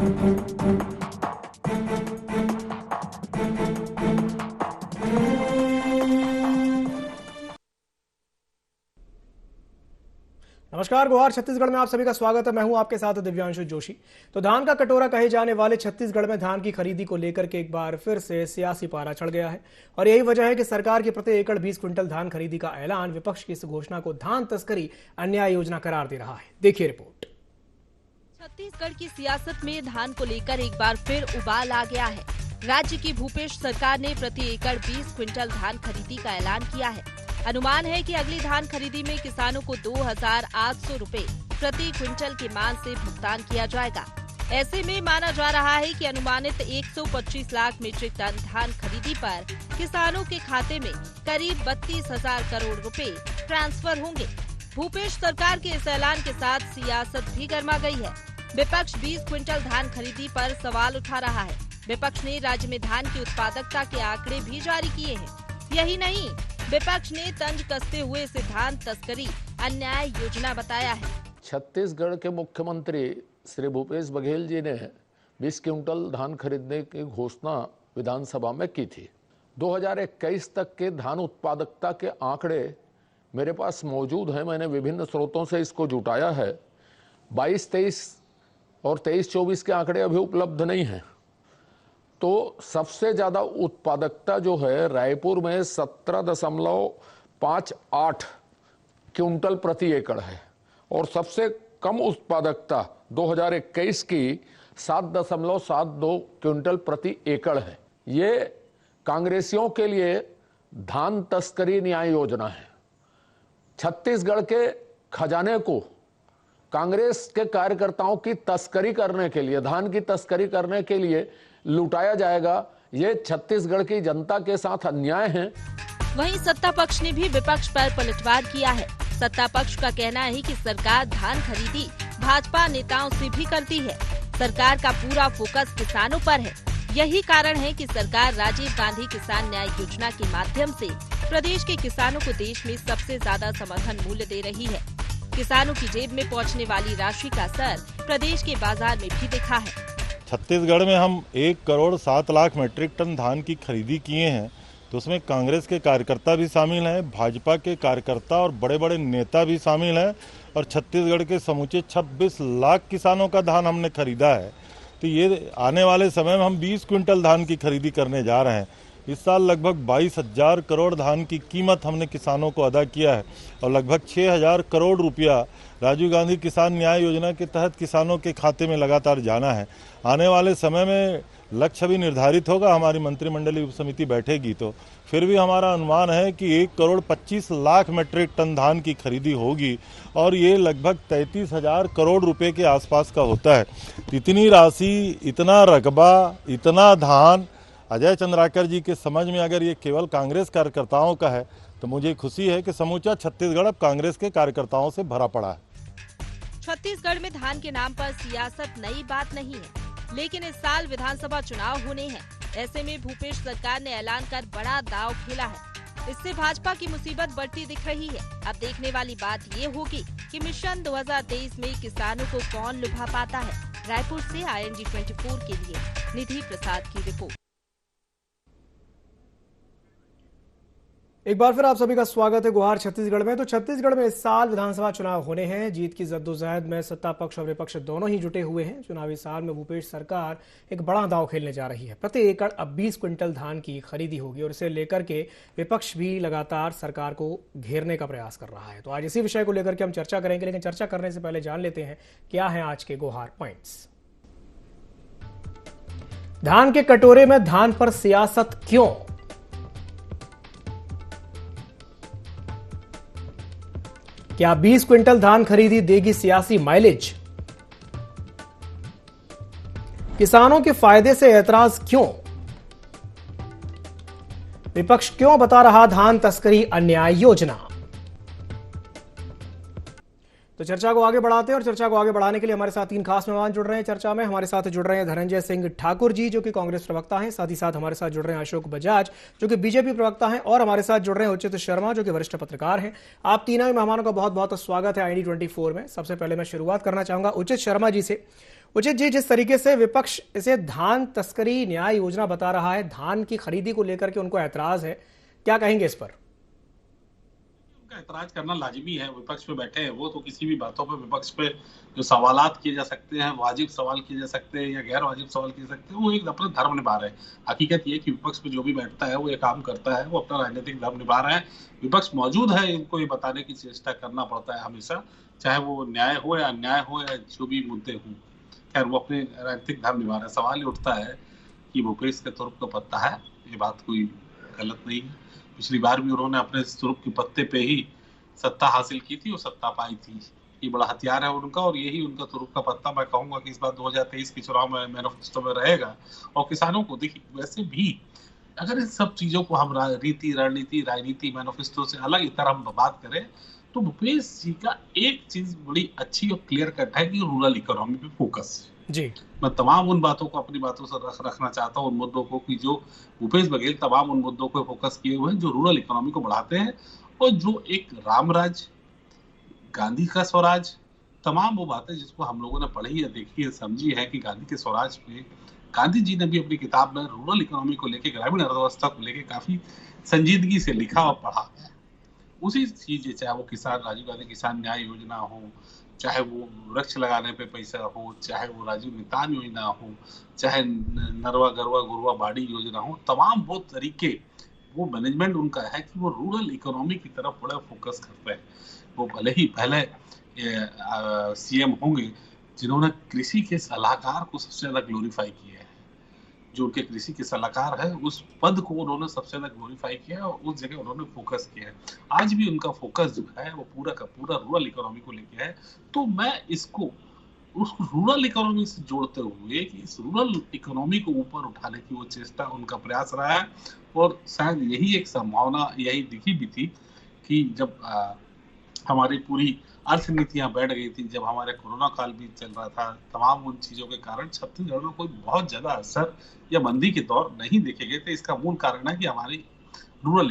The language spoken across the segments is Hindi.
नमस्कार, गुहार छत्तीसगढ़ में आप सभी का स्वागत है। मैं हूं आपके साथ दिव्यांशु जोशी। तो धान का कटोरा कहे जाने वाले छत्तीसगढ़ में धान की खरीदी को लेकर के एक बार फिर से सियासी पारा चढ़ गया है और यही वजह है कि सरकार की प्रति एकड़ 20 क्विंटल धान खरीदी का ऐलान विपक्ष की इस घोषणा को धान तस्करी अन्याय योजना करार दे रहा है। देखिए रिपोर्ट। छत्तीसगढ़ की सियासत में धान को लेकर एक बार फिर उबाल आ गया है। राज्य की भूपेश सरकार ने प्रति एकड़ 20 क्विंटल धान खरीदी का ऐलान किया है। अनुमान है कि अगली धान खरीदी में किसानों को 2,800 रुपए प्रति क्विंटल की मान से भुगतान किया जाएगा। ऐसे में माना जा रहा है कि अनुमानित 125 लाख मीट्रिक टन धान खरीदी पर किसानों के खाते में करीब 32,000 करोड़ रुपए ट्रांसफर होंगे। भूपेश सरकार के इस ऐलान के साथ सियासत भी गर्मा गई है। विपक्ष 20 क्विंटल धान खरीदी पर सवाल उठा रहा है। विपक्ष ने राज्य में धान की उत्पादकता के आंकड़े भी जारी किए हैं। यही नहीं, विपक्ष ने तंज कसते हुए इसे धान तस्करी अन्याय योजना बताया है। छत्तीसगढ़ के मुख्यमंत्री श्री भूपेश बघेल जी ने 20 क्विंटल धान खरीदने की घोषणा विधानसभा में की थी। 2021 तक के धान उत्पादकता के आंकड़े मेरे पास मौजूद हैं। मैंने विभिन्न स्रोतों से इसको जुटाया है। 22-23 और 23-24 के आंकड़े अभी उपलब्ध नहीं हैं। तो सबसे ज़्यादा उत्पादकता जो है रायपुर में 17.58 क्विंटल प्रति एकड़ है और सबसे कम उत्पादकता 2021 की 7.72 क्विंटल प्रति एकड़ है। ये कांग्रेसियों के लिए धान तस्करी न्याय योजना है। छत्तीसगढ़ के खजाने को कांग्रेस के कार्यकर्ताओं की तस्करी करने के लिए, धान की तस्करी करने के लिए लुटाया जाएगा। ये छत्तीसगढ़ की जनता के साथ अन्याय है। वहीं सत्ता पक्ष ने भी विपक्ष पर पलटवार किया है। सत्ता पक्ष का कहना है कि सरकार धान खरीदी भाजपा नेताओं से भी करती है। सरकार का पूरा फोकस किसानों पर है। यही कारण है कि सरकार राजीव गांधी किसान न्याय योजना के माध्यम से प्रदेश के किसानों को देश में सबसे ज्यादा समर्थन मूल्य दे रही है। किसानों की जेब में पहुंचने वाली राशि का असर प्रदेश के बाजार में भी दिखा है। छत्तीसगढ़ में हम 1,07,00,000 मीट्रिक टन धान की खरीदी किए हैं, तो उसमें कांग्रेस के कार्यकर्ता भी शामिल हैं, भाजपा के कार्यकर्ता और बड़े बड़े नेता भी शामिल हैं और छत्तीसगढ़ के समूचे 26 लाख किसानों का धान हमने खरीदा है। तो ये आने वाले समय में हम 20 क्विंटल धान की खरीदी करने जा रहे हैं। इस साल लगभग 22,000 करोड़ धान की कीमत हमने किसानों को अदा किया है और लगभग 6,000 करोड़ रुपया राजीव गांधी किसान न्याय योजना के तहत किसानों के खाते में लगातार जाना है। आने वाले समय में लक्ष्य भी निर्धारित होगा, हमारी मंत्रिमंडलीय उपसमिति बैठेगी तो फिर भी हमारा अनुमान है कि 1,25,00,000 मीट्रिक टन धान की खरीदी होगी और ये लगभग 33,000 करोड़ रुपए के आसपास का होता है। इतनी राशि, इतना रकबा, इतना धान अजय चंद्राकर जी के समझ में अगर ये केवल कांग्रेस कार्यकर्ताओं का है तो मुझे खुशी है कि समूचा छत्तीसगढ़ अब कांग्रेस के कार्यकर्ताओं से भरा पड़ा है। छत्तीसगढ़ में धान के नाम पर सियासत नई बात नहीं है, लेकिन इस साल विधानसभा चुनाव होने हैं। ऐसे में भूपेश सरकार ने ऐलान कर बड़ा दांव खेला है। इससे भाजपा की मुसीबत बढ़ती दिख रही है। अब देखने वाली बात ये होगी कि मिशन 2023 में किसानों को कौन लुभा पाता है। रायपुर से ING 24 के लिए निधि प्रसाद की रिपोर्ट। एक बार फिर आप सभी का स्वागत है गुहार छत्तीसगढ़ में। तो छत्तीसगढ़ में इस साल विधानसभा चुनाव होने हैं। जीत की जद्दोजहद में सत्ता पक्ष और विपक्ष दोनों ही जुटे हुए हैं। चुनावी साल में भूपेश सरकार एक बड़ा दांव खेलने जा रही है। प्रति एकड़ अब 20 क्विंटल धान की खरीदी होगी और इसे लेकर के विपक्ष भी लगातार सरकार को घेरने का प्रयास कर रहा है। तो आज इसी विषय को लेकर के हम चर्चा करेंगे, लेकिन चर्चा करने से पहले जान लेते हैं क्या है आज के गुहार पॉइंट्स। धान के कटोरे में धान पर सियासत क्यों? क्या 20 क्विंटल धान खरीदी देगी सियासी माइलेज? किसानों के फायदे से ऐतराज क्यों? विपक्ष क्यों बता रहा धान तस्करी अन्याय योजना? तो चर्चा को आगे बढ़ाते हैं और चर्चा को आगे बढ़ाने के लिए हमारे साथ 3 खास मेहमान जुड़ रहे हैं। चर्चा में हमारे साथ जुड़ रहे हैं धनंजय सिंह ठाकुर जी, जो कि कांग्रेस प्रवक्ता हैं। साथ ही साथ हमारे साथ जुड़ रहे हैं अशोक बजाज, जो कि बीजेपी प्रवक्ता हैं, और हमारे साथ जुड़ रहे हैं उचित शर्मा, जो कि वरिष्ठ पत्रकार हैं। आप तीनों ही मेहमानों का बहुत बहुत स्वागत है ING 24 में। सबसे पहले मैं शुरुआत करना चाहूंगा उचित शर्मा जी से। उचित जी, जिस तरीके से विपक्ष इसे धान तस्करी न्याय योजना बता रहा है, धान की खरीदी को लेकर के उनको ऐतराज है, क्या कहेंगे इस पर? उनका ऐतराज करना लाजिमी है। विपक्ष में बैठे हैं वो, तो किसी भी बातों पे विपक्ष पे जो सवालात किए जा सकते हैं, वाजिब सवाल किए जा सकते हैं या गैर वाजिब सवाल किए सकते हैं, वो एक अपना धर्म निभा रहे हैं। हकीकत ये है कि विपक्ष में जो भी बैठता है वो ये काम करता है, वो अपना राजनीतिक धर्म निभा रहा है। विपक्ष मौजूद है, इनको ये बताने की चेष्टा करना पड़ता है हमेशा, चाहे वो न्याय हो या अन्याय हो या जो भी मुद्दे हों। खैर, वो अपने राजनीतिक धर्म निभा रहे हैं। सवाल ये उठता है कि भूपेश के तुरुप का पत्ता है, ये बात कोई गलत नहीं है। पिछली बार भी उन्होंने अपने तुरुप के पत्ते पे ही सत्ता हासिल की थी और सत्ता पाई थी। ये बड़ा हथियार है उनका, और यही उनका तुरुप का पत्ता मैं कहूंगा कि इस बार 2023 के चुनाव में मैनिफेस्टो में रहेगा। और किसानों को देखिए, वैसे भी अगर इन सब चीजों को हम रणनीति राजनीति मैनिफेस्टो से अलग इतर हम बात करें, तो भूपेश जी का एक चीज बड़ी अच्छी और क्लियर कट है कि रूरल इकोनॉमी पे फोकस है। जी, मैं तमाम उन बातों को अपनी बातों से रखना चाहता हूँ, उन मुद्दों को, कि जो भूपेश बघेल तमाम उन मुद्दों को फोकस किए हुए हैं जो रूरल इकोनॉमी को बढ़ाते हैं, और जो एक रामराज, गांधी का स्वराज, तमाम वो बातें जिसको हम लोगों ने पढ़ी है, देखी है, समझी है कि गांधी के स्वराज पे गांधी जी ने भी अपनी किताब में रूरल इकोनॉमी को लेके, ग्रामीण अर्थव्यवस्था को लेके काफी संजीदगी से लिखा और पढ़ा है। उसी चीज, चाहे वो किसान, राजीव गांधी किसान न्याय योजना हो, चाहे वो वृक्ष लगाने पे पैसा हो, चाहे वो राजीव मितान योजना हो, चाहे नरवा गरवा गुरवा बाड़ी योजना हो, तमाम वो तरीके, वो मैनेजमेंट उनका है कि वो रूरल इकोनॉमी की तरफ बड़ा फोकस करते हैं। वो भले ही पहले सीएम होंगे जिन्होंने कृषि के सलाहकार को सबसे ज्यादा ग्लोरीफाई किया है। जो उनके कृषि के सलाहकार है, उस पद को उन्होंने सबसे ज्यादा ग्लोरीफाई किया है और उस जगह उन्होंने फोकस किया है। आज भी उनका फोकस जो है वो पूरा का पूरा रूरल इकोनॉमी को लेके है। तो मैं इसको उस रूरल इकोनॉमी से जोड़ते हुए कि इस रूरल इकोनॉमी को ऊपर उठाने की वो चेष्टा, उनका प्रयास रहा है। और शायद यही एक संभावना यही दिखी भी थी कि जब हमारी पूरी अर्थनीतियां बैठ गई थी, जब हमारे कोरोना काल भी चल रहा था, तमाम उन चीजों के कारण छत्तीसगढ़ में कोई बहुत ज्यादा असर या मंदी के दौर नहीं देखे गए थे। इसका मूल कारण है कि हमारी रूरल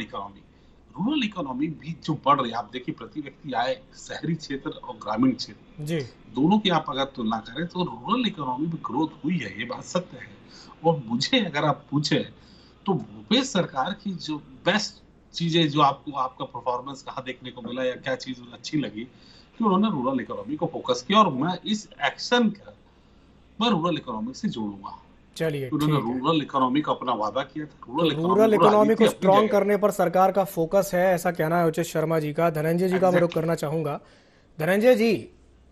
इकोनॉमी भी जो बढ़ रही है। आप देखिए, प्रति व्यक्ति आय शहरी क्षेत्र और ग्रामीण क्षेत्र जी, दोनों की आप अगर तुलना करें तो रूरल इकोनॉमी में ग्रोथ हुई है, ये बात सत्य है। और मुझे अगर आप पूछे तो भूपेश सरकार की जो बेस्ट चीजें, जो आपको आपका परफॉर्मेंस कहाँ देखने को मिला या क्या चीज अच्छी लगी, कि उन्होंने रूरल इकोनॉमी को फोकस किया। और मैं इस एक्शन का मैं रूरल इकोनॉमी से जोड़ूंगा। चलिए उन्होंने ठीक है। रूरल इकोनॉमी का अपना वादा किया था, तो रूरल इकोनॉमी को स्ट्रॉन्ग करने पर सरकार का फोकस है, ऐसा कहना है उचित शर्मा जी का। धनंजय जी का मैं रुख करना चाहूंगा। धनंजय जी,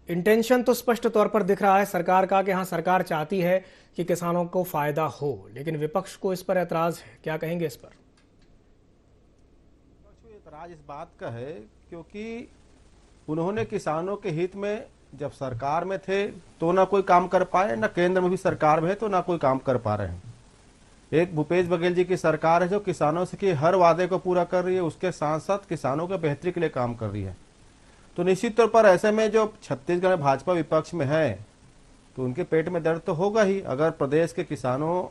इंटेंशन तो स्पष्ट तौर पर दिख रहा है सरकार का कि हाँ, सरकार चाहती है कि किसानों को फायदा हो, लेकिन विपक्ष को इस पर ऐतराज है, क्या कहेंगे इस पर? ऐतराज इस बात का है क्योंकि उन्होंने किसानों के हित में जब सरकार में थे तो ना कोई काम कर पाए, ना केंद्र में भी सरकार में है तो ना कोई काम कर पा रहे हैं। एक भूपेश बघेल जी की सरकार है जो किसानों से के हर वादे को पूरा कर रही है, उसके साथ साथ किसानों के बेहतरी के लिए काम कर रही है। तो निश्चित तौर पर ऐसे में जो छत्तीसगढ़ में भाजपा विपक्ष में है तो उनके पेट में दर्द तो होगा ही। अगर प्रदेश के किसानों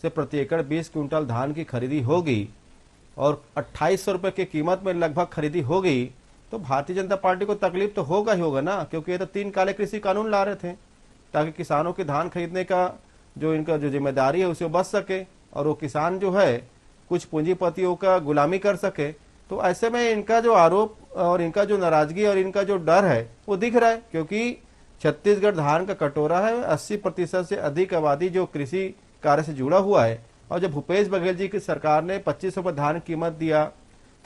से प्रति एकड़ 20 क्विंटल धान की खरीदी होगी और 2800 रुपये की कीमत में लगभग खरीदी होगी तो भारतीय जनता पार्टी को तकलीफ तो होगा ही होगा ना, क्योंकि ये तो 3 काले कृषि कानून ला रहे थे ताकि किसानों के धान खरीदने का जो इनका जो जिम्मेदारी है उसे बच सके और वो किसान जो है कुछ पूंजीपतियों का गुलामी कर सके। तो ऐसे में इनका जो आरोप और इनका जो नाराजगी और इनका जो डर है वो दिख रहा है, क्योंकि छत्तीसगढ़ धान का कटोरा है। 80% से अधिक आबादी जो कृषि कार्य से जुड़ा हुआ है। और जब भूपेश बघेल जी की सरकार ने 25 रुपये धान कीमत दिया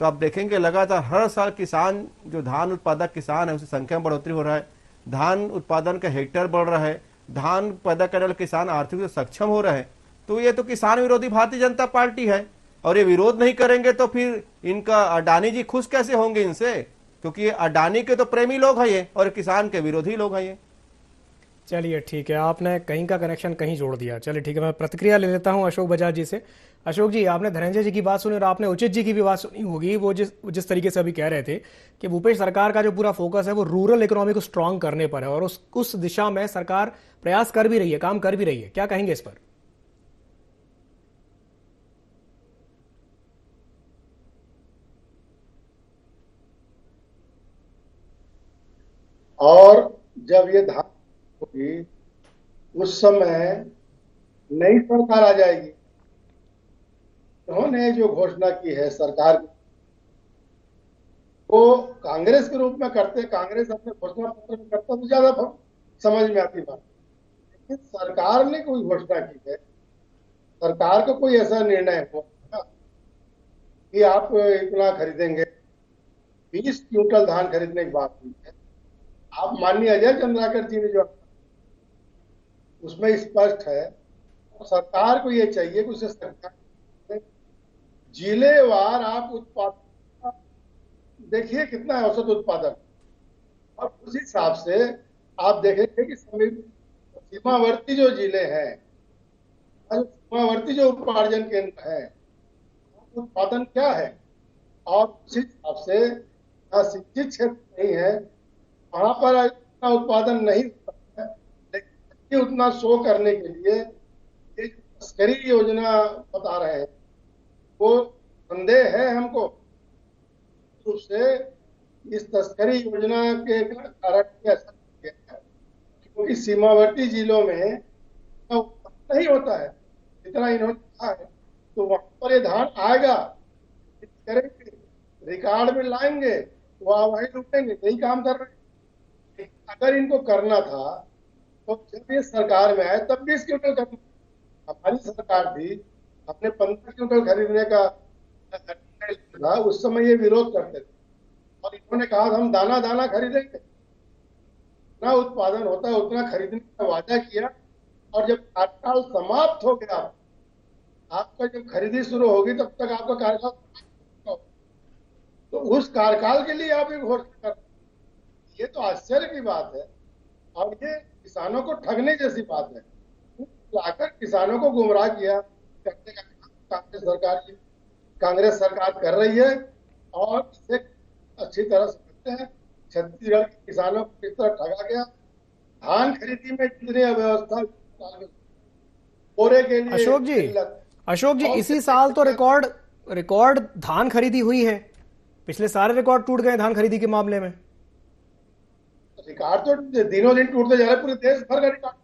तो आप देखेंगे लगातार हर साल किसान, जो धान उत्पादक किसान है, उसकी संख्या में बढ़ोतरी हो रहा है। धान उत्पादन का हेक्टेयर बढ़ रहा है, धान पैदा करने वाले किसान आर्थिक रूप से सक्षम हो रहे हैं। तो ये तो किसान विरोधी भारतीय जनता पार्टी है और ये विरोध नहीं करेंगे तो फिर इनका अडानी जी खुश कैसे होंगे इनसे, क्योंकि ये अडानी के तो प्रेमी लोग हैं ये और किसान के विरोधी लोग हैं ये। चलिए ठीक है, आपने कहीं का कनेक्शन कहीं जोड़ दिया। चलिए ठीक है, मैं प्रतिक्रिया ले लेता हूं अशोक बजाज जी से। अशोक जी, आपने धनंजय जी की बात सुनी और आपने उचित जी की भी बात सुनी होगी। वो जिस तरीके से अभी कह रहे थे कि भूपेश सरकार का जो पूरा फोकस है वो रूरल इकोनॉमी को स्ट्रांग करने पर है और उस दिशा में सरकार प्रयास कर भी रही है, काम कर भी रही है, क्या कहेंगे इस पर? और जब ये धान होगी उस समय नई सरकार आ जाएगी। उन्होंने जो घोषणा की है सरकार वो कांग्रेस के रूप में करते, कांग्रेस अपने घोषणा पत्र में करता तो ज्यादा समझ में आती बात। लेकिन सरकार ने कोई घोषणा की है, सरकार का कोई ऐसा निर्णय हुआ कि आप इतना खरीदेंगे, 20 क्विंटल धान खरीदने की बात हुई है। आप माननीय अजय चंद्राकर जी ने जो उसमें स्पष्ट है, सरकार को ये चाहिए कि उसे सरकार जिलेवार आप उत्पादन देखिए कितना है औसत उत्पादन, और उस हिसाब से आप देखेंगे कि सीमावर्ती जो जिले हैं, सीमावर्ती जो उपार्जन केंद्र है, उत्पादन क्या है, और उस हिसाब से शिक्षित क्षेत्र नहीं है वहां पर इतना उत्पादन नहीं होता है। लेकिन उतना शो करने के लिए एक तस्करी योजना बता रहे हैं, वो संदेह है हमको रूप से इस तस्करी योजना के कारण ऐसा किया है क्योंकि सीमावर्ती जिलों में नहीं होता है जितना इन्होंने कहा है, तो वहां पर ये धान आएगा, करेंगे, रिकॉर्ड में लाएंगे, वहां वही लूटेंगे, यही काम कर रहे हैं। अगर इनको करना था तो जब ये सरकार में आए तब 20 क्विंटल करना, हमारी सरकार थी, अपने 15 क्विंटल खरीदने का था, उस समय ये विरोध करते थे और इन्होंने कहा हम दाना दाना खरीदेंगे, जितना उत्पादन होता है उतना खरीदने का वादा किया, और जब कार्यकाल समाप्त हो गया, आपका जब खरीदी शुरू होगी तब तक आपका कार्यकाल, तो उस कार्यकाल के लिए आप एक घोषणा कर, ये तो आश्चर्य की बात है और ये किसानों को ठगने जैसी बात है। लाकर किसानों को गुमराह किया करने का कांग्रेस सरकार कर रही है और इसे अच्छी तरह समझते हैं। छत्तीसगढ़ के किसानों को किस तरह ठगा गया, धान खरीदी में जितनी अव्यवस्था के लिए। अशोक जी इसी साल तो रिकॉर्ड धान खरीदी हुई है, पिछले सारे रिकॉर्ड टूट गए धान खरीदी के मामले में। रिकॉर्ड तो दिनों दिन टूटते जा रहे, पूरे देश भर का रिकॉर्ड,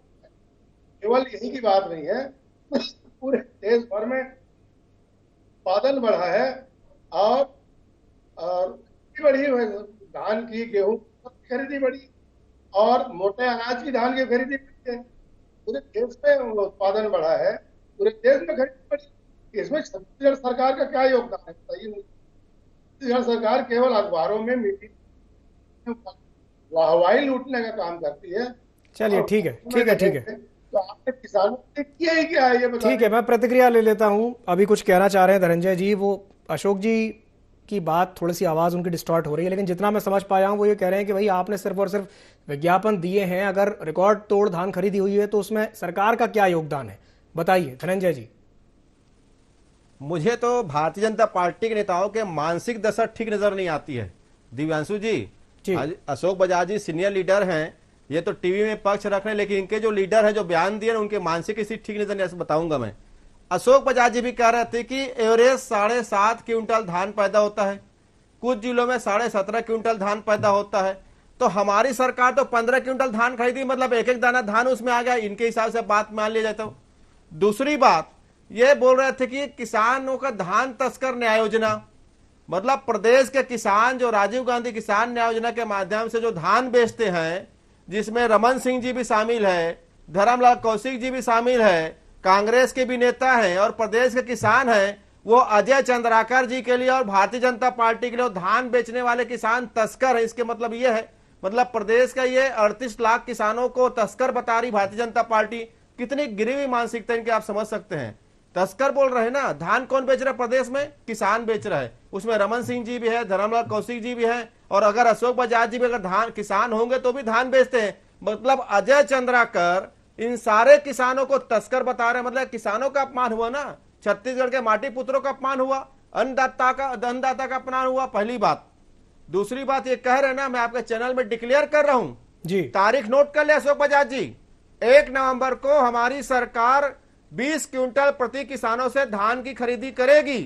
केवल यही की बात नहीं है, पूरे देश भर में उत्पादन बढ़ा है और बढ़ी है, धान की, गेहूं की खरीदी बढ़ी और मोटे अनाज की धान की खरीदी बढ़ी है, पूरे देश में उत्पादन बढ़ा है, पूरे देश में खरीदी बढ़ी। इसमें छत्तीसगढ़ सरकार का क्या योगदान है बताइए। छत्तीसगढ़ सरकार केवल अखबारों में मीटिंग वाहवाही लूटने का काम करती है। चलिए ठीक है तो आपने किसानों ने किया ही क्या है ये बताइए। ठीक है, मैं प्रतिक्रिया ले लेता हूं। अभी कुछ कहना चाह रहे हैं धनंजय जी, वो अशोक जी की बात थोड़ी सी आवाज उनकी डिस्टॉर्ट हो रही है, लेकिन जितना मैं समझ पाया हूं वो ये कह रहे हैं कि भाई आपने सिर्फ और सिर्फ विज्ञापन दिए हैं, अगर रिकॉर्ड तोड़ धान खरीदी हुई है तो उसमें सरकार का क्या योगदान है, बताइए धनंजय जी। मुझे तो भारतीय जनता पार्टी के नेताओं के मानसिक दशा ठीक नजर नहीं आती है। दिव्यांशु जी, अशोक बजाज जी सीनियर लीडर हैं, ये तो टीवी में पक्ष रख रहे हैं, लेकिन इनके जो लीडर हैं जो बयान दिए उनके मानसिक स्थिति ठीक नजर नहीं बताऊंगा मैं। अशोक बजाज जी भी कह रहे थे कि एवरेज 7.5 क्विंटल धान पैदा होता है, कुछ जिलों में 17.5 क्विंटल धान पैदा होता है, तो हमारी सरकार तो 15 क्विंटल धान खरीदी, मतलब एक एक दाना धान उसमें आ गया, इनके हिसाब से बात मान लिया जाता है। दूसरी बात ये बोल रहे थे कि किसानों का धान तस्कर न्याय योजना, मतलब प्रदेश के किसान जो राजीव गांधी किसान न्याय योजना के माध्यम से जो धान बेचते हैं, जिसमें रमन सिंह जी भी शामिल है, धर्मलाल कौशिक जी भी शामिल है, कांग्रेस के भी नेता हैं और प्रदेश के किसान हैं, वो अजय चंद्राकर जी के लिए और भारतीय जनता पार्टी के लिए धान बेचने वाले किसान तस्कर है। इसके मतलब ये है, मतलब प्रदेश का ये 38 लाख किसानों को तस्कर बता रही भारतीय जनता पार्टी। कितनी गिरी हुई मानसिकता इनकी आप समझ सकते हैं। तस्कर बोल रहे हैं ना, धान कौन बेच रहा है प्रदेश में? किसान बेच रहा है, उसमें रमन सिंह जी भी है, धर्मलाल कौशिक जी भी है, और अगर अशोक बजाज जी भी अगर धान किसान होंगे तो भी धान बेचते हैं। मतलब अजय चंद्राकर इन सारे किसानों को तस्कर बता रहे हैं, मतलब किसानों का अपमान हुआ ना, छत्तीसगढ़ के माटी पुत्रों का अपमान हुआ, अन्नदाता का अपमान हुआ, पहली बात। दूसरी बात ये कह रहे ना, मैं आपके चैनल में डिक्लेयर कर रहा हूं जी, तारीख नोट कर ले अशोक बजाज जी, 1 नवंबर को हमारी सरकार 20 क्विंटल प्रति किसानों से धान की खरीदी करेगी,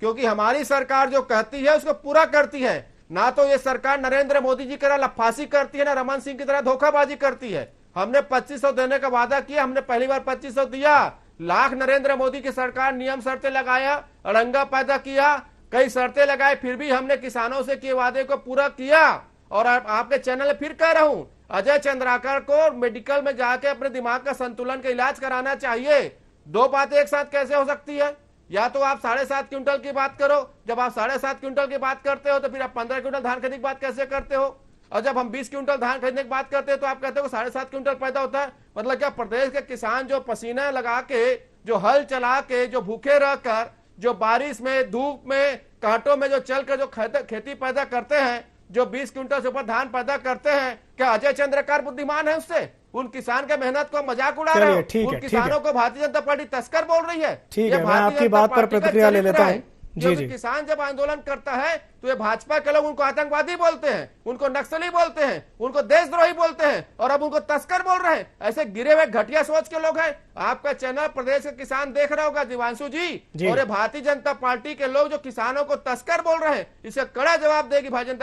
क्योंकि हमारी सरकार जो कहती है उसको पूरा करती है। ना तो ये सरकार नरेंद्र मोदी जी की तरह लफासी करती है, ना रमन सिंह की तरह धोखाबाजी करती है। हमने 2500 देने का वादा किया, हमने पहली बार 2500 दिया। लाख नरेंद्र मोदी की सरकार नियम शर्तें लगाया, अड़ंगा पैदा किया, कई शर्तें लगाए, फिर भी हमने किसानों से किए वादे को पूरा किया। और आपके चैनल में फिर कह रहा हूं, अजय चंद्राकर को मेडिकल में जाके अपने दिमाग का संतुलन का इलाज कराना चाहिए। दो बातें एक साथ कैसे हो सकती है? या तो आप 7.5 क्विंटल की बात करो, जब आप 7.5 क्विंटल की बात करते हो तो फिर आप 15 क्विंटल धान खरीदने की बात कैसे करते हो? और जब हम 20 क्विंटल धान खरीदने की बात करते हैं तो आप कहते हो 7.5 क्विंटल पैदा होता है। मतलब क्या प्रदेश के किसान जो पसीना लगा के, जो हल चला के, जो भूखे रहकर, जो बारिश में, धूप में, कांटों में जो चलकर जो खेती पैदा करते हैं, जो 20 क्विंटल से ऊपर धान पैदा करते हैं, क्या अजय चंद्रकार बुद्धिमान है उससे? उन किसान के मेहनत को मजाक उड़ा रहे हो? उन किसानों को भारतीय जनता पार्टी तस्कर बोल रही है। ठीक है, मैं आपकी बात पर प्रतिक्रिया ले लेता हूं। जी जी। किसान जब आंदोलन करता है तो ये भाजपा के लोग उनको आतंकवादी बोलते हैं, उनको नक्सली बोलते हैं, उनको देशद्रोही बोलते हैं, और अब उनको तस्कर बोल रहे हैं। ऐसे गिरे हुए घटिया सोच के लोग हैं। आपका चैनल प्रदेश के किसान देख रहा होगा दिवांशु जी, और ये भारतीय जनता पार्टी के लोग जो किसानों को तस्कर बोल रहे हैं, इसका कड़ा जवाब देगी भारतीय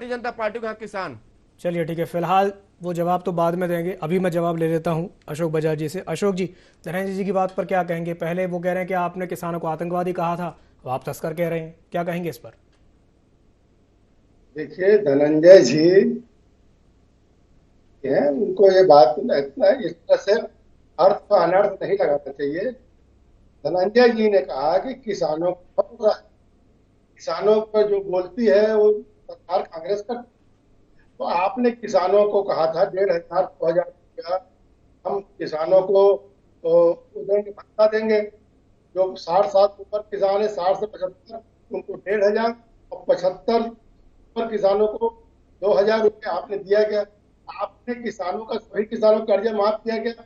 जनता पार्टी का किसान। चलिए ठीक है, फिलहाल वो जवाब तो बाद में देंगे, अभी मैं जवाब ले लेता हूं अशोक बजाज जी से। अशोक जी, धनंजय जी की बात पर क्या कहेंगे? पहले वो कह रहे हैं कि आपने किसानों को आतंकवादी कहा था, अब आप तस्कर कह रहे हैं, क्या कहेंगे इस पर? देखिए धनंजय जी है, उनको ये बात इतना इस तरह से अर्थ का अनर्थ नहीं लगाना चाहिए। धनंजय जी ने कहा कि किसानों को जो बोलती है वो सरकार कांग्रेस का। तो आपने किसानों को कहा था 1,500 2,000 रुपया हम किसानों को देंगे, भत्ता देंगे। जो 60 साल ऊपर किसान है, 60 से 75, उनको 1,500, और 75 पर किसानों को 2,000 रुपया आपने दिया गया। आपने किसानों का, सभी किसानों का कर्जा माफ किया गया।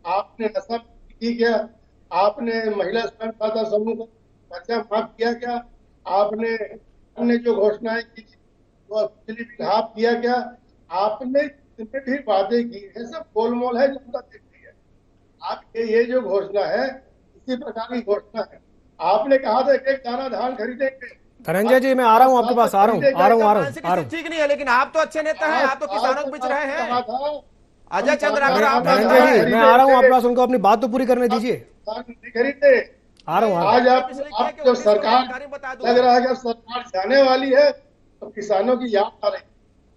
आपने नशा की गया। आपने महिला स्वयं सहायता समूह का कर्जा माफ किया गया। आपने जो घोषणाएं की वो बिजली बिल हाफ किया गया। आपने जितने भी वादे किए हैं सब गोलमोल है, जनता देख रही है। आपके ये जो घोषणा है इसी प्रकार की घोषणा है। आपने कहा था एक दाना धान खरीदेंगे। धनंजय जी, मैं आ रहा हूँ आपके पास, आ रहा हूँ। ठीक नहीं है, लेकिन आप तो अच्छे नेता हैं, आप तो किसानों के बीच रहे हैं। अजय चंद्राकर, धनंजय जी मैं आ रहा हूँ आपके पास, उनको अपनी बात तो पूरी करने दीजिए। खरीदे आ रहा हूँ। आज आप जो सरकार लग रहा है कि सरकार जाने वाली है तो किसानों की याद आ रही।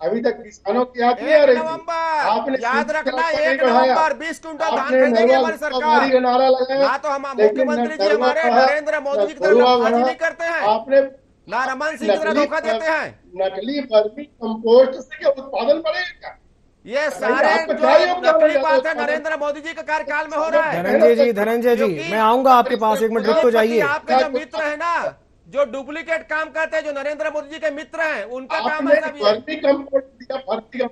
अभी तक किसानों की याद नहीं आ रही। आपने याद रखना, 1 नवंबर 20 क्विंटल धान खरीदेगी हमारी सरकार का नारा लगाया। ना तो हम मुख्यमंत्री जी हमारे नरेंद्र मोदी जी की तरह नकली नहीं करते हैं, आपने ना रमन सिंह की तरह धोखा देते हैं। नकली वर्मी कंपोस्ट से क्या उत्पादन बढ़ेगा? ये सारे जो नकली बात है नरेंद्र मोदी जी के कार्यकाल में हो रहा है। धनंजय जी मैं आऊंगा आपके पास, 1 मिनट रुक तो जाइए। आपके जो मित्र है ना, जो डुप्लीकेट काम करते हैं, जो नरेंद्र मोदी जी के मित्र हैं, उनका काम ऐसा भी है। वर्मी कंपोस्ट दिया,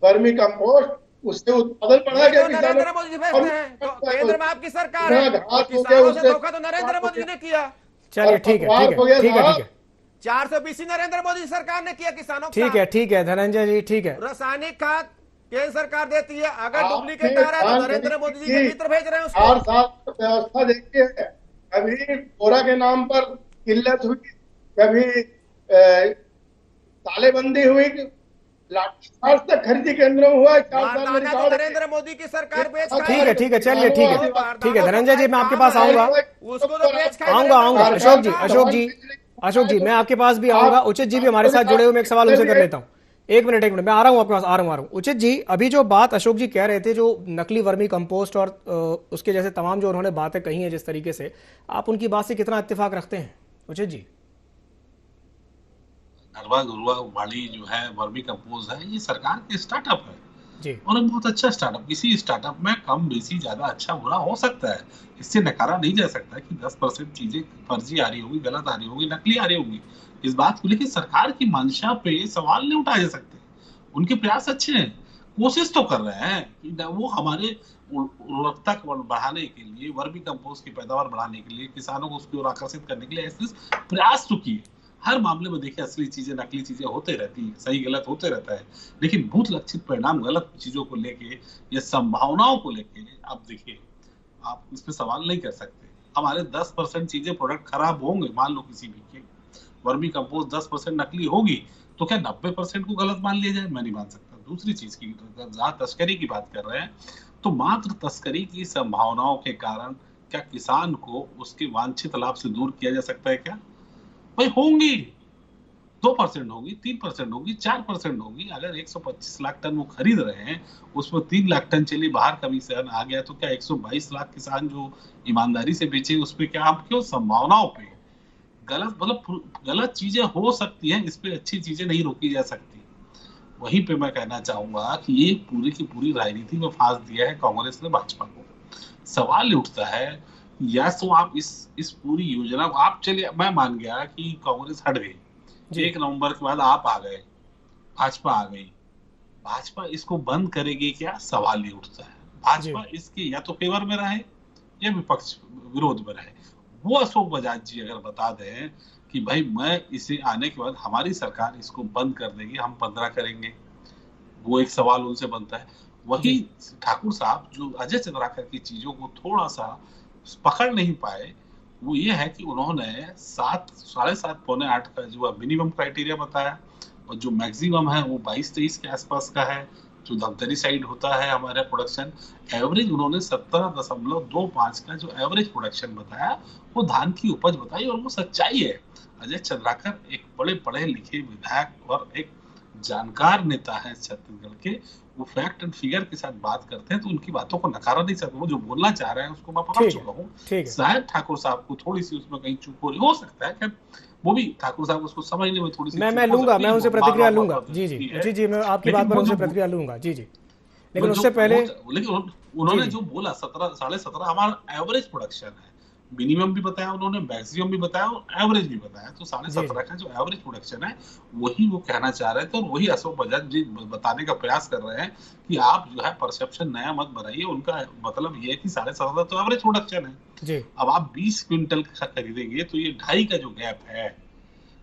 वर्मी कंपोस्ट, उससे उत्पादन बढ़ा गया। नरेंद्र मोदी जी भेजते हैं, तो केंद्र में आपकी सरकार है, किसानों से धोखा तो नरेंद्र मोदी जी ने किया। चलिए ठीक है 420 नरेंद्र मोदी सरकार ने किया किसानों को। ठीक है धनंजय जी, ठीक है। रासायनिक खाद केंद्र सरकार देती है, अगर डुप्लीकेट आ रहा है तो नरेंद्र मोदी जी के मित्र भेज रहे हैं उसको। 4 साल व्यवस्था देखिए, कभी कोरा के नाम पर किल्लत हुई, कभी तालेबंदी हुई, लाठीचार्ज तक खरीदी केंद्र में हुआ। 4 साल में रिकॉर्ड नरेंद्र मोदी की सरकार बेच। ठीक है चलिए ठीक है धनंजय जी, मैं आपके पास आऊंगा। उसको तो बेच आऊंगा अशोक जी मैं आपके पास भी आऊंगा। उचित जी भी हमारे साथ जुड़े हुए, मैं एक सवाल उनसे कर लेता हूँ। एक मिनट मैं आ रहा हूँ आपके पास, आ रहा हूँ। उचित जी, अभी जो बात अशोक जी कह रहे थे, जो नकली वर्मी कंपोस्ट और उसके जैसे तमाम जो उन्होंने बातें कही हैं जिस तरीके से, आप उनकी बात से कितना इत्तेफाक रखते हैं उचित जी? नरवा गुरुआ वाली जो है वर्मी कंपोस्ट है, ये सरकार के स्टार्टअप है जी, और बहुत अच्छा स्टार्टअप। किसी स्टार्टअप में कम बेसी ज्यादा अच्छा बुरा हो सकता है, इससे नकारा नहीं जा सकता कि 10% चीजें फर्जी आ रही होगी, गलत आ रही होगी, नकली आ रही होगी। इस बात को लेकर सरकार की मंशा पे सवाल नहीं उठाए जा सकते। उनके प्रयास अच्छे हैं, कोशिश तो कर रहे हैं कि वो हमारे उर्वरकता बढ़ाने के लिए, वर्मी कंपोस्ट की पैदावार बढ़ाने के लिए, किसानों को उसकी ओर आकर्षित करने के लिए ऐसे प्रयास तो किए। हर मामले में देखिए असली चीजें नकली चीजें होते रहती है, सही गलत होते रहता है, लेकिन भूत लक्षित परिणाम गलत चीजों को लेके या संभावनाओं को लेके आप देखिए, आप इस पे सवाल नहीं कर सकते। हमारे 10% चीजें प्रोडक्ट खराब होंगे, मान लो किसी भी के वर्मी कंपोस्ट 10% नकली होगी, तो क्या 90% को गलत मान लिया जाए? मैं नहीं मान सकता। दूसरी चीज की जहां तस्करी की बात कर रहे हैं, तो मात्र तस्करी की संभावनाओं के कारण क्या किसान को उसके वांछित लाभ से दूर किया जा सकता है क्या? भाई होंगी, 2% होगी, 3% होगी, 4% होगी। अगर 125 लाख टन वो खरीद रहे हैं, उसमें 3 लाख टन चलिए बाहर कमीशन आ गया, तो क्या 122 लाख किसान जो ईमानदारी से बेचे, उस पर क्या आप क्यों संभावनाओं पे गलत चीजें हो सकती हैं, इस पे अच्छी चीजें नहीं रोकी जा सकती। वहीं पे मैं कहना चाहूंगा कि ये पूरी की पूरी राजनीति में फांस दिया है कांग्रेस ने भाजपा को। सवाल उठता है, या तो आप इस पूरी योजना को आप, चलिए मैं मान गया कि कांग्रेस हट गई, 1 नवंबर के बाद आप आ गए, भाजपा आ गई, भाजपा इसको बंद करेगी क्या? सवाल ये उठता है। भाजपा इसके या तो फेवर में रहे या विपक्ष विरोध में रहे। वो अशोक बजाज जी अगर बता दें कि भाई मैं इसे आने के बाद हमारी सरकार इसको बंद कर देगी, हम 15 करेंगे, वो एक सवाल उनसे बनता है। वही ठाकुर साहब जो अजय चंद्राकर की चीजों को थोड़ा सा पकड़ नहीं पाए, वो ये है कि उन्होंने 7, 7.5, पौने 8 का जो मिनिमम क्राइटेरिया बताया, और जो मैक्सिमम है वो 22-23 के आसपास का है, जो धमतरी साइड होता है हमारे प्रोडक्शन। एवरेज उन्होंने 17.25 का जो एवरेज प्रोडक्शन बताया, वो धान की उपज बताई, और वो सच्चाई है। अजय चंद्राकर एक बड़े पढ़े लिखे विधायक और एक जानकार नेता है छत्तीसगढ़ के, वो फैक्ट एंड फिगर के साथ बात करते हैं, तो उनकी बातों को नकारा नहीं सकता। वो जो बोलना चाह रहे हैं उसको मैं पकड़ चुका हूँ। शायद ठाकुर साहब को थोड़ी सी उसमें कहीं चूक हो सकता है, खैर वो भी ठाकुर साहब उसको समझने में थोड़ी सी मैं लूंगा, मैं उनसे प्रतिक्रिया लूंगा। जी मैं आपकी बात पर उनसे प्रतिक्रिया लूंगा। जी लेकिन उससे पहले, लेकिन उन्होंने जो बोला 17, 17.5 हमारा एवरेज प्रोडक्शन है, मिनिमम भी बताया उन्होंने, मैक्सिमम भी बताया और एवरेज भी बताया, तो 17.5 का जो एवरेज प्रोडक्शन है वही वो कहना चाह रहे थे। और वही अशोक बजाज जी बताने का प्रयास कर रहे हैं कि आप जो है परसेप्शन नया मत बनाइए। उनका मतलब ये है कि 17.5 तो एवरेज प्रोडक्शन है। अब आप 20 क्विंटल का खरीदेंगे तो ये 2.5 का जो गैप है,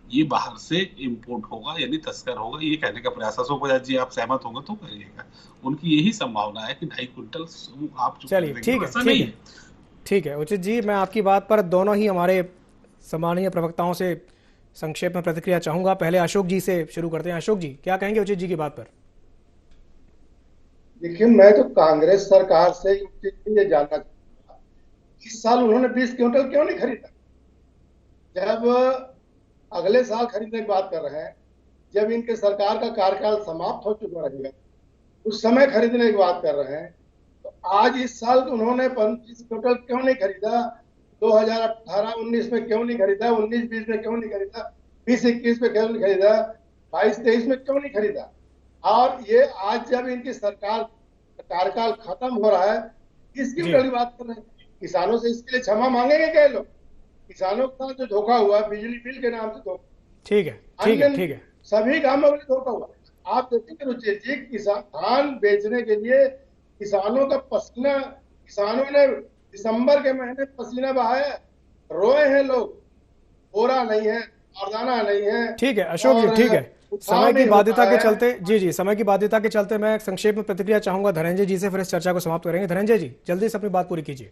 ये बाहर से इंपोर्ट होगा, यानी तस्कर होगा, ये कहने का प्रयास। अशोक बजाज जी आप सहमत होंगे तो करिएगा। उनकी यही संभावना है कि 2.5 क्विंटल आप, चलिए ठीक है उचित जी, मैं आपकी बात पर दोनों ही हमारे सम्मानीय प्रवक्ताओं से संक्षेप में प्रतिक्रिया चाहूंगा। पहले अशोक जी से शुरू करते हैं। अशोक जी, क्या कहेंगे उचित जी की बात पर? देखिए, मैं तो कांग्रेस सरकार से ये जानना चाहूंगा, इस साल उन्होंने 20 क्विंटल क्यों नहीं खरीदा? जब अगले साल खरीदने की बात कर रहे हैं, जब इनके सरकार का कार्यकाल समाप्त हो चुका रहेगा, उस समय खरीदने की बात कर रहे हैं, तो आज इस साल उन्होंने 25 क्विंटल क्यों नहीं खरीदा? 2018-19 में क्यों नहीं खरीदा? 19-20 में क्यों नहीं खरीदा? 20-21 में क्यों नहीं खरीदा? 22-23 में क्यों नहीं खरीदा? और ये आज जब इनकी सरकार कार्यकाल खत्म हो रहा है, इसकी बड़ी बात कर रहे हैं। किसानों से इसके लिए क्षमा मांगेंगे क्या लोग? किसानों के साथ जो धोखा हुआ, बिजली बिल के नाम से धोखा, ठीक है, सभी कामों में धोखा हुआ। आप देखेंगे रुचि जी, किसान धान बेचने के लिए किसानों का पसीना, किसानों ने दिसंबर के महीने पसीना बहाया, रोए हैं लोग, बोरा नहीं है, बारदाना नहीं है। ठीक है अशोक जी, ठीक है, समय की बाध्यता के चलते, जी समय की बाध्यता के चलते मैं संक्षेप में प्रतिक्रिया चाहूंगा धनंजय जी से, फिर इस चर्चा को समाप्त करेंगे। धनंजय जी, जल्दी से अपनी बात पूरी कीजिए।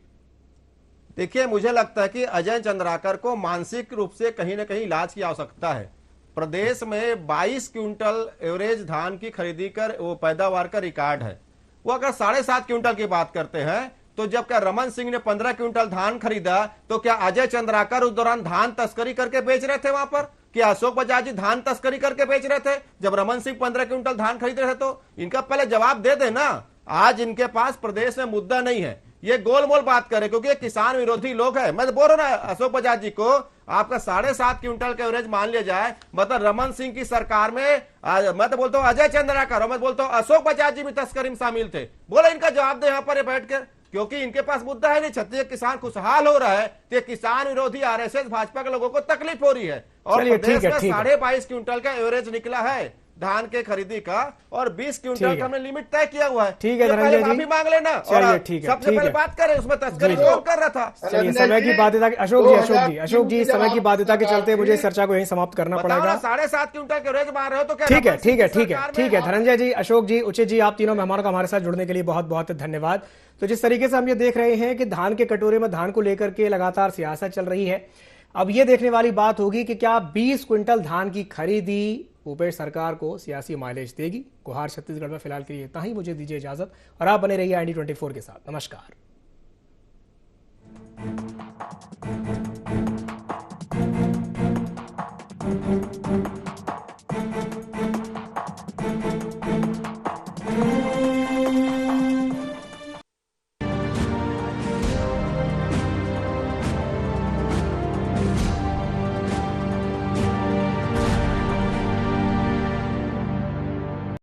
देखिए, मुझे लगता है कि अजय चंद्राकर को मानसिक रूप से कहीं ना कहीं इलाज की आवश्यकता है। प्रदेश में 22 क्विंटल एवरेज धान की खरीदी कर वो पैदावार का रिकॉर्ड है। वो अगर 7.5 क्विंटल की बात करते हैं, तो जब क्या रमन सिंह ने 15 क्विंटल धान खरीदा, तो क्या अजय चंद्राकर उस दौरान धान तस्करी करके बेच रहे थे वहां पर? कि अशोक बजाज जी धान तस्करी करके बेच रहे थे जब रमन सिंह 15 क्विंटल धान खरीद रहे थे? तो इनका पहले जवाब दे देना। आज इनके पास प्रदेश में मुद्दा नहीं है, ये गोलमोल बात करे, क्योंकि ये किसान विरोधी लोग हैं। मैं तो बोल रहा हूं ना अशोक बजाज जी को, आपका 7.5 क्विंटल का एवरेज मान लिया जाए, मतलब रमन सिंह की सरकार में मैं तो बोलता हूं अजय चंद्राकर और मैं बोलता हूं अशोक बजाज जी भी तस्करी में शामिल थे। बोला इनका जवाब दे यहाँ पर बैठ कर, क्योंकि इनके पास मुद्दा है नहीं। छत्तीसगढ़ किसान खुशहाल हो रहा है, तो किसान विरोधी आरएसएस भाजपा के लोगों को तकलीफ हो रही है। और प्रदेश में 22.5 क्विंटल का एवरेज निकला है धान के खरीदी का, और 20 क्विंटल का हमने लिमिट तय किया हुआ है। ठीक है धनंजय जी, माफी मांग लेना। और सबसे पहले बात करें, उसमें तस्करी कौन कर रहा था? चलिए, समय की बाध्यता, अशोक जी समय की बाध्यता के चलते मुझे इस चर्चा को यहीं समाप्त करना पड़ेगा। 7.5 क्विंटल के एवरेज मार रहे हो तो क्या? ठीक है धनंजय जी, अशोक जी, उचित जी, आप तीनों मेहमानों का हमारे साथ जुड़ने के लिए बहुत बहुत धन्यवाद। तो जिस तरीके से हम ये देख रहे हैं कि धान के कटोरे में धान को लेकर के लगातार सियासत चल रही है, अब ये देखने वाली बात होगी कि क्या 20 क्विंटल धान की खरीदी भूपेश सरकार को सियासी माइलेज देगी। गुहार छत्तीसगढ़ में फिलहाल के लिए इतना ही। मुझे दीजिए इजाजत और आप बने रहिए ID24 के साथ। नमस्कार।